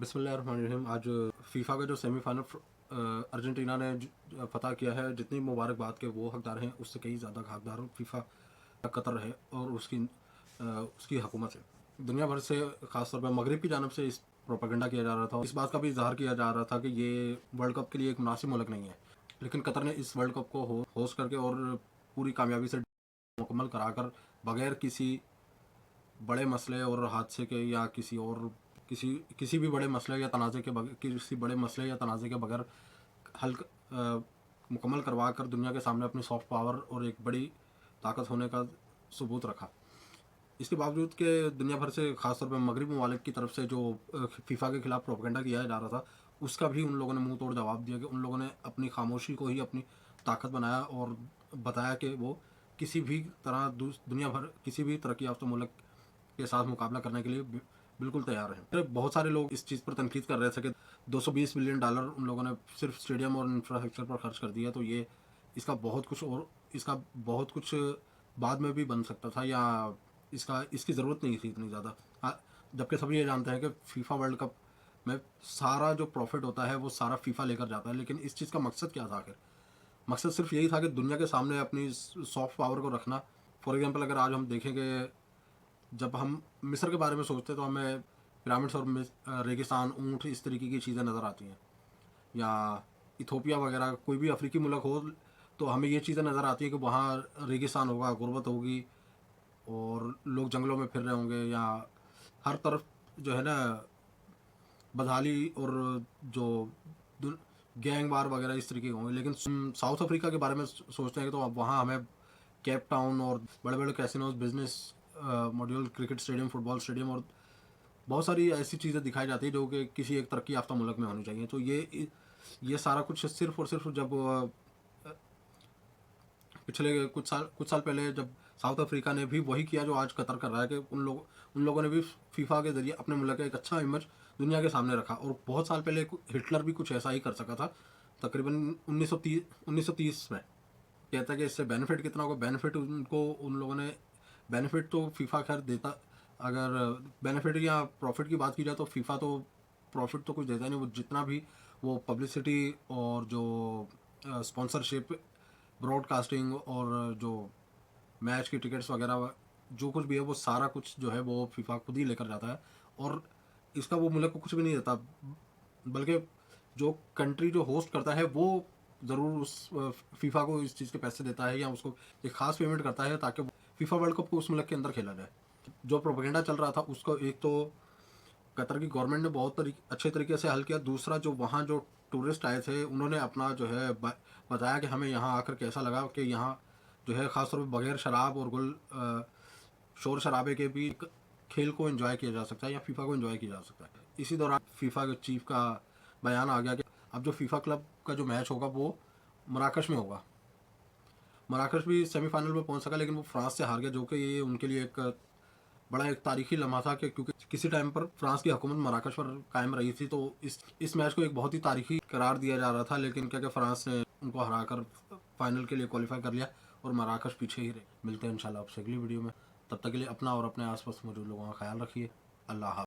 बिस्मिल्लाहिर्रहमानिर्रहीम। आज फीफा का जो सेमीफाइनल अर्जेंटीना ने फतह किया है, जितनी मुबारकबाद के वो हकदार हैं, उससे कई ज़्यादा हकदार फीफा कतर है और उसकी हुकूमत है। दुनिया भर से ख़ासतौर पर मगरिब की जानब से इस प्रोपेगेंडा किया जा रहा था। इस बात का भी इजहार किया जा रहा था कि ये वर्ल्ड कप के लिए एक मुनासिब मुल्क नहीं है, लेकिन कतर ने इस वर्ल्ड कप को होस्ट करके और पूरी कामयाबी से मुकम्मल कराकर बगैर किसी बड़े मसले और हादसे के या किसी भी बड़े मसले या तनाज़े के बगैर किसी बड़े मसले या तनाज़े के बगैर हल मुकम्मल करवा कर दुनिया के सामने अपनी सॉफ्ट पावर और एक बड़ी ताकत होने का सबूत रखा। इसके बावजूद कि दुनिया भर से ख़ासतौर पर मगरबी ममालिक की तरफ से जो फीफा के ख़िलाफ़ प्रोपेगेंडा किया जा रहा था, उसका भी उन लोगों ने मुंह तोड़ जवाब दिया कि उन लोगों ने अपनी खामोशी को ही अपनी ताकत बनाया और बताया कि वो किसी भी तरह दुनिया भर किसी भी तरक्की याफ्ता मुल्क के साथ मुकाबला करने के लिए बिल्कुल तैयार हैं। बहुत सारे लोग इस चीज़ पर तनकीद कर रहे थे कि 220 मिलियन डॉलर उन लोगों ने सिर्फ स्टेडियम और इंफ्रास्ट्रक्चर पर खर्च कर दिया, तो ये इसका बहुत कुछ बाद में भी बन सकता था, या इसकी ज़रूरत नहीं थी इतनी ज़्यादा। जबकि सभी ये जानते हैं कि फीफा वर्ल्ड कप में सारा जो प्रॉफिट होता है वो सारा फीफा लेकर जाता है। लेकिन इस चीज़ का मकसद क्या था आखिर? मकसद सिर्फ यही था कि दुनिया के सामने अपनी सॉफ्ट पावर को रखना। फॉर एग्जांपल, अगर आज हम देखें कि जब हम मिस्र के बारे में सोचते हैं तो हमें पिरामिड्स और रेगिस्तान, ऊँट, इस तरीके की चीज़ें नज़र आती हैं, या इथोपिया वगैरह कोई भी अफ्रीकी मुल्क हो तो हमें ये चीज़ें नज़र आती हैं कि वहाँ रेगिस्तान होगा, गुर्बत होगी और लोग जंगलों में फिर रहे होंगे, या हर तरफ जो है ना बदहाली और जो गैंग वार वगैरह इस तरीके के होंगे। लेकिन साउथ अफ्रीका के बारे में सोचते हैं तो अब वहाँ हमें केप टाउन और बड़े बड़े casinos, business module, cricket stadium, football stadium और बहुत सारी ऐसी चीज़ें दिखाई जाती है जो कि किसी एक तरक्की याफ्ता मुल्क में होनी चाहिए। तो ये सारा कुछ सिर्फ और सिर्फ जब पिछले कुछ साल पहले जब साउथ अफ्रीका ने भी वही किया जो आज कतर कर रहा है, कि उन लोगों ने भी फीफा के ज़रिए अपने मुल्क का एक अच्छा इमेज दुनिया के सामने रखा। और बहुत साल पहले हिटलर भी कुछ ऐसा ही कर सका था, तकरीबन 1930 में। कहता है कि इससे बेनिफिट कितना होगा। बेनिफिट उनको उन लोगों ने बेनिफिट तो फीफा खैर देता, अगर बेनिफिट या प्रॉफिट की बात की जाए तो फीफा तो प्रॉफिट तो कुछ देता नहीं। वो जितना भी वो पब्लिसिटी और जो स्पॉन्सरशिप, ब्रॉडकास्टिंग और जो मैच की टिकट्स वगैरह जो कुछ भी है वो सारा कुछ जो है वो फीफा खुद ही लेकर जाता है, और इसका वो मुल्क को कुछ भी नहीं देता। बल्कि जो कंट्री जो होस्ट करता है वो ज़रूर उस फीफा को इस चीज़ के पैसे देता है या उसको एक ख़ास पेमेंट करता है ताकि फीफा वर्ल्ड कप को उस मुल्क के अंदर खेला जाए। जो प्रोपेगेंडा चल रहा था उसको एक तो कतर की गवर्नमेंट ने बहुत अच्छे तरीके से हल किया। दूसरा, जो वहाँ जो टूरिस्ट आए थे उन्होंने अपना जो है बताया कि हमें यहाँ आकर कैसा लगा, कि यहाँ जो है ख़ासतौर पर बगैर शराब और शोर शराबे के भी खेल को एंजॉय किया जा सकता है या फीफा को एंजॉय किया जा सकता है। इसी दौरान फीफा के चीफ का बयान आ गया कि अब जो फीफा क्लब का जो मैच होगा वो मराकश में होगा। मराकश भी सेमीफाइनल में पहुंच सका, लेकिन वो फ्रांस से हार गया, जो कि ये उनके लिए एक तारीखी लम्हा था, कि क्योंकि किसी टाइम पर फ्रांस की हुकूमत मराकश पर कायम रही थी, तो इस मैच को एक बहुत ही तारीखी करार दिया जा रहा था। लेकिन क्या फ्रांस ने उनको हराकर फाइनल के लिए क्वालिफाई कर लिया और मराकश पीछे ही रहे। मिलते हैं इंशाल्लाह आपसे अगली वीडियो में। तब तक के लिए अपना और अपने आसपास मौजूद लोगों का ख्याल रखिए। अल्लाह हाफ़िज़।